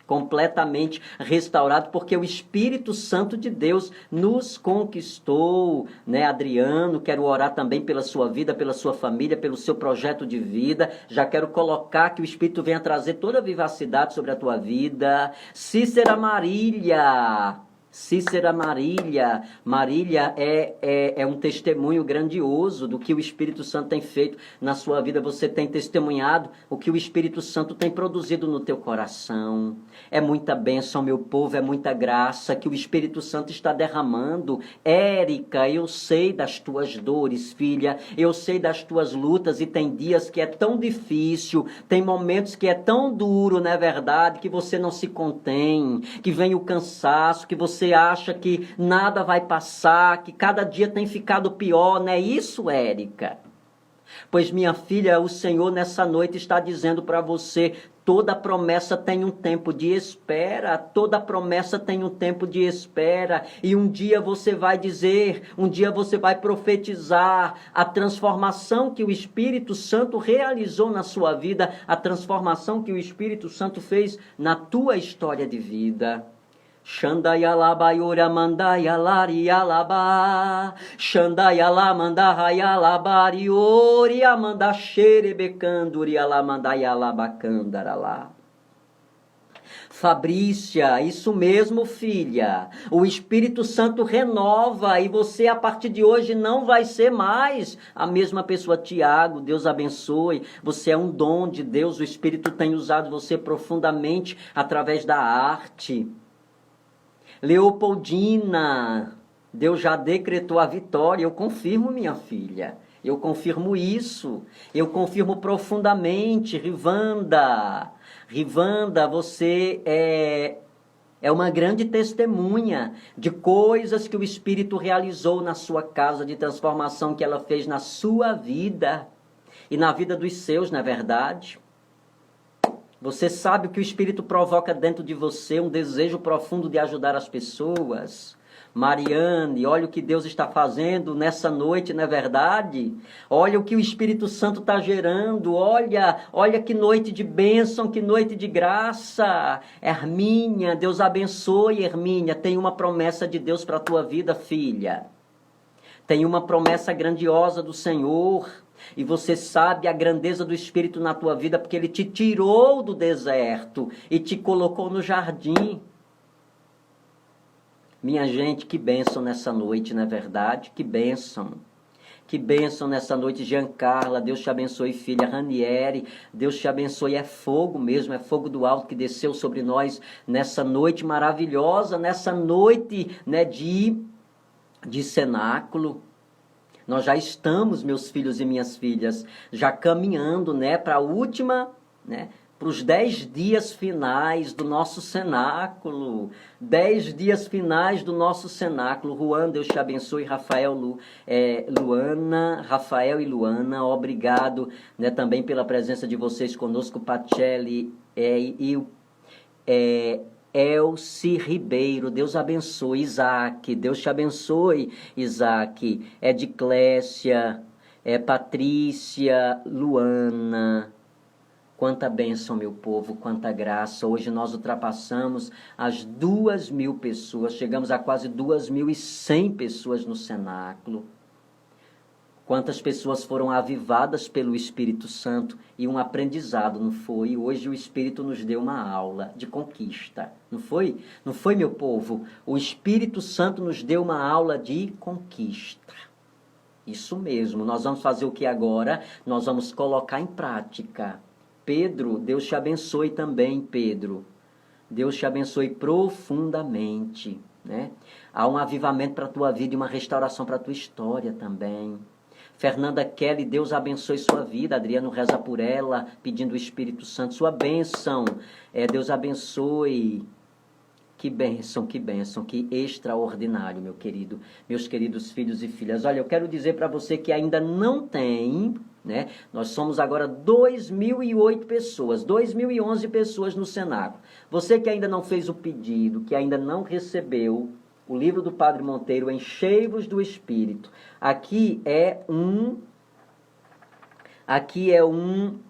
Completamente restaurado, porque o Espírito Santo de Deus nos conquistou, né, Adriano? Quero orar também pela sua vida, pela sua família, pelo seu projeto de vida. Já quero colocar que o Espírito venha trazer toda a vivacidade sobre a tua vida. Cícera Marília, Cícera Marília. Marília é um testemunho grandioso do que o Espírito Santo tem feito na sua vida. Você tem testemunhado o que o Espírito Santo tem produzido no teu coração. É muita bênção, meu povo, é muita graça que o Espírito Santo está derramando. Érica, eu sei das tuas dores, filha. Eu sei das tuas lutas e tem dias que é tão difícil, tem momentos que é tão duro, não é verdade, que você não se contém, que vem o cansaço, que você acha que nada vai passar, que cada dia tem ficado pior, não é isso, Érica? Pois, minha filha, o Senhor nessa noite está dizendo para você, toda promessa tem um tempo de espera, toda promessa tem um tempo de espera, e um dia você vai dizer, um dia você vai profetizar a transformação que o Espírito Santo realizou na sua vida, a transformação que o Espírito Santo fez na tua história de vida. Xandayalaba yoriamandayalarialaba Xandayalamandarayalabarioriamanda xerebecandurialamandayalabacandaralá. Fabrícia, isso mesmo, filha. O Espírito Santo renova e você a partir de hoje não vai ser mais a mesma pessoa. Tiago, Deus abençoe. Você é um dom de Deus. O Espírito tem usado você profundamente através da arte. Leopoldina, Deus já decretou a vitória, eu confirmo, minha filha, eu confirmo isso, eu confirmo profundamente. Rivanda, você é uma grande testemunha de coisas que o Espírito realizou na sua casa, de transformação que ela fez na sua vida e na vida dos seus, não é verdade? Você sabe o que o Espírito provoca dentro de você, um desejo profundo de ajudar as pessoas. Mariane, olha o que Deus está fazendo nessa noite, não é verdade? Olha o que o Espírito Santo está gerando, olha que noite de bênção, que noite de graça. Hermínia, Deus abençoe, Hermínia, tem uma promessa de Deus para a tua vida, filha. Tem uma promessa grandiosa do Senhor. E você sabe a grandeza do Espírito na tua vida, porque Ele te tirou do deserto e te colocou no jardim. Minha gente, que bênção nessa noite, não é verdade? Que bênção. Que bênção nessa noite, Giancarla. Deus te abençoe, filha. Ranieri, Deus te abençoe. É fogo mesmo, é fogo do alto que desceu sobre nós nessa noite maravilhosa, nessa noite, né, de cenáculo. Nós já estamos, meus filhos e minhas filhas, já caminhando, né, para a última, né, para os 10 dias finais do nosso cenáculo. 10 dias finais do nosso cenáculo. Juan, Deus te abençoe. Rafael, Luana, Rafael e Luana, obrigado, né, também pela presença de vocês conosco. Pacelli Elci Ribeiro, Deus abençoe. Isaac, Deus te abençoe, Isaac. Ediclésia, Patrícia, Luana. Quanta bênção, meu povo, quanta graça. Hoje nós ultrapassamos as 2.000 pessoas, chegamos a quase 2.100 pessoas no cenáculo. Quantas pessoas foram avivadas pelo Espírito Santo e um aprendizado, não foi? Hoje o Espírito nos deu uma aula de conquista, não foi? Não foi, meu povo? O Espírito Santo nos deu uma aula de conquista. Isso mesmo, nós vamos fazer o que agora? Nós vamos colocar em prática. Pedro, Deus te abençoe também, Pedro. Deus te abençoe profundamente, né? Há um avivamento para a tua vida e uma restauração para a tua história também. Fernanda Kelly, Deus abençoe sua vida. Adriano reza por ela, pedindo o Espírito Santo, sua bênção. Deus abençoe. Que bênção, que extraordinário, meu querido, meus queridos filhos e filhas. Olha, eu quero dizer para você que ainda não tem, né? Nós somos agora 2.008 pessoas, 2.011 pessoas no cenáculo. Você que ainda não fez o pedido, que ainda não recebeu o livro do Padre Monteiro, Enchei-vos do Espírito. Aqui é um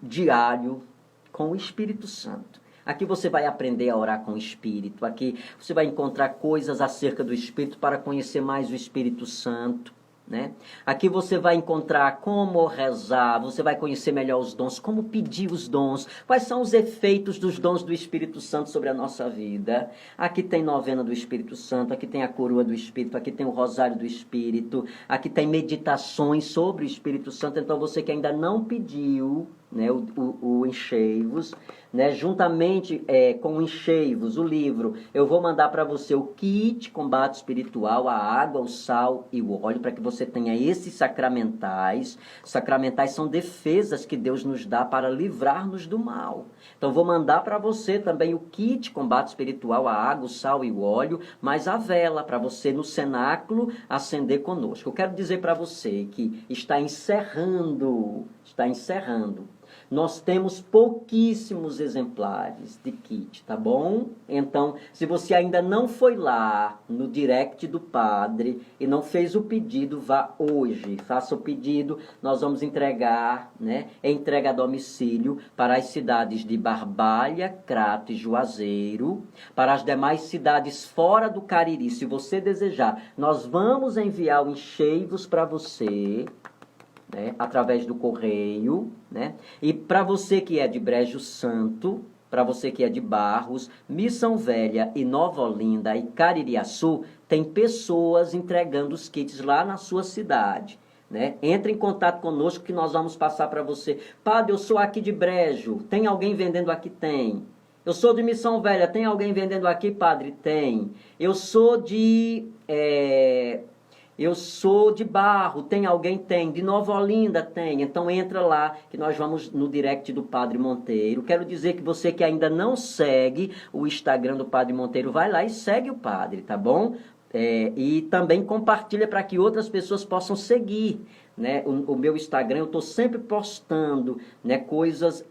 diário com o Espírito Santo. Aqui você vai aprender a orar com o Espírito. Aqui você vai encontrar coisas acerca do Espírito para conhecer mais o Espírito Santo, né? Aqui você vai encontrar como rezar, você vai conhecer melhor os dons, como pedir os dons, quais são os efeitos dos dons do Espírito Santo sobre a nossa vida. Aqui tem novena do Espírito Santo, aqui tem a coroa do Espírito, aqui tem o rosário do Espírito, aqui tem meditações sobre o Espírito Santo. Então você que ainda não pediu, né, o Enchei-vos, né, juntamente com o Enchei-vos, o livro, eu vou mandar para você o kit combate espiritual, a água, o sal e o óleo, para que você tenha esses sacramentais. Sacramentais são defesas que Deus nos dá para livrar-nos do mal. Então vou mandar para você também o kit combate espiritual, a água, o sal e o óleo, mais a vela, para você no cenáculo acender conosco. Eu quero dizer para você que está encerrando. Nós temos pouquíssimos exemplares de kit, tá bom? Então, se você ainda não foi lá no direct do Padre e não fez o pedido, vá hoje, faça o pedido. Nós vamos entregar, né? Entrega a domicílio para as cidades de Barbalha, Crato e Juazeiro, para as demais cidades fora do Cariri. Se você desejar, nós vamos enviar o Enchei-vos para você, né, através do correio, né? E para você que é de Brejo Santo, para você que é de Barros, Missão Velha e Nova Olinda e Caririaçu, tem pessoas entregando os kits lá na sua cidade, né? Entre em contato conosco que nós vamos passar para você. Padre, eu sou aqui de Brejo, tem alguém vendendo aqui? Tem. Eu sou de Missão Velha, tem alguém vendendo aqui, Padre? Tem. Eu sou de Barro, tem alguém? Tem. De Nova Olinda? Tem. Então entra lá que nós vamos no direct do Padre Monteiro. Quero dizer que você que ainda não segue o Instagram do Padre Monteiro, vai lá e segue o Padre, tá bom? E também compartilha para que outras pessoas possam seguir, né? O meu Instagram, eu estou sempre postando, né, coisas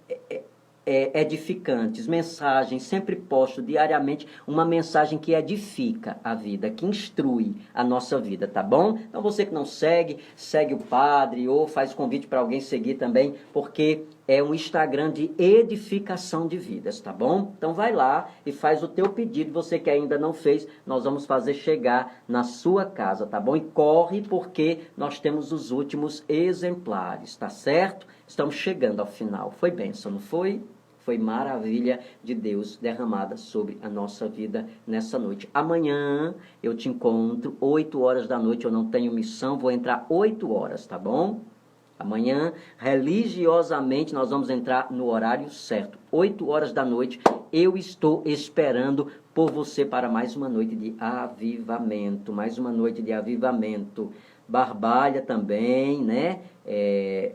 edificantes, mensagens, sempre posto diariamente uma mensagem que edifica a vida, que instrui a nossa vida, tá bom? Então você que não segue, segue o Padre ou faz convite para alguém seguir também, porque é um Instagram de edificação de vidas, tá bom? Então vai lá e faz o teu pedido, você que ainda não fez, nós vamos fazer chegar na sua casa, tá bom? E corre porque nós temos os últimos exemplares, tá certo? Estamos chegando ao final. Foi bênção, não foi? Foi maravilha de Deus derramada sobre a nossa vida nessa noite. Amanhã eu te encontro, 8 horas da noite, eu não tenho missão, vou entrar 8 horas, tá bom? Amanhã, religiosamente, nós vamos entrar no horário certo. 8 horas da noite, eu estou esperando por você para mais uma noite de avivamento. Mais uma noite de avivamento. Barbalha também, né?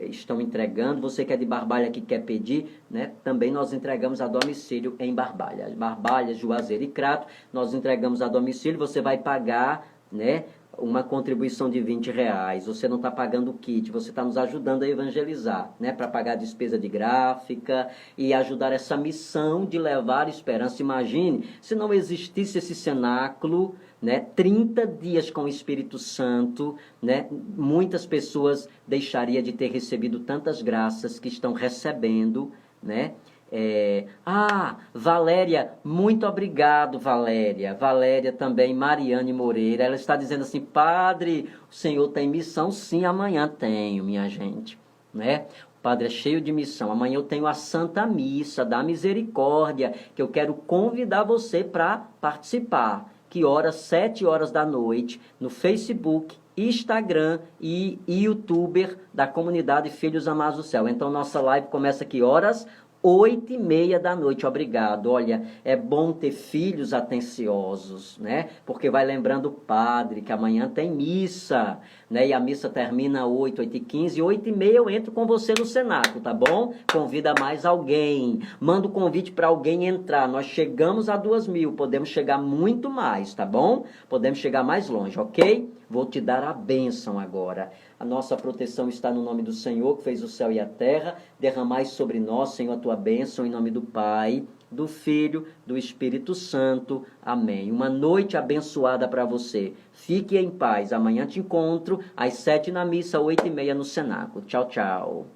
Estão entregando. Você que é de Barbalha que quer pedir, né? Também nós entregamos a domicílio em Barbalha. Barbalha, Juazeiro e Crato, nós entregamos a domicílio. Você vai pagar, né, uma contribuição de R$20. Você não está pagando o kit, você está nos ajudando a evangelizar, né? Para pagar a despesa de gráfica e ajudar essa missão de levar esperança. Imagine se não existisse esse cenáculo, né? 30 dias com o Espírito Santo, né? Muitas pessoas deixariam de ter recebido tantas graças que estão recebendo, né? Valéria, muito obrigado, Valéria. Valéria também, Mariane Moreira, ela está dizendo assim: Padre, o senhor tem missão? Sim, amanhã tenho, minha gente, né? O Padre é cheio de missão. Amanhã eu tenho a Santa Missa da Misericórdia, que eu quero convidar você para participar. Que horas? 7 horas da noite, no Facebook, Instagram e YouTuber da comunidade Filhos Amados do Céu. Então nossa live começa que horas? 8h30 da noite, obrigado. Olha, é bom ter filhos atenciosos, né? Porque vai lembrando o Padre que amanhã tem missa, né? E a missa termina 8h15, 8h30 eu entro com você no cenáculo, tá bom? Convida mais alguém, manda o convite para alguém entrar. Nós chegamos a 2.000, podemos chegar muito mais, tá bom? Podemos chegar mais longe, ok? Vou te dar a bênção agora. A nossa proteção está no nome do Senhor, que fez o céu e a terra. Derramai sobre nós, Senhor, a tua bênção, em nome do Pai, do Filho, do Espírito Santo. Amém. Uma noite abençoada para você. Fique em paz. Amanhã te encontro às 7 na missa, 8h30 no cenáculo. Tchau, tchau.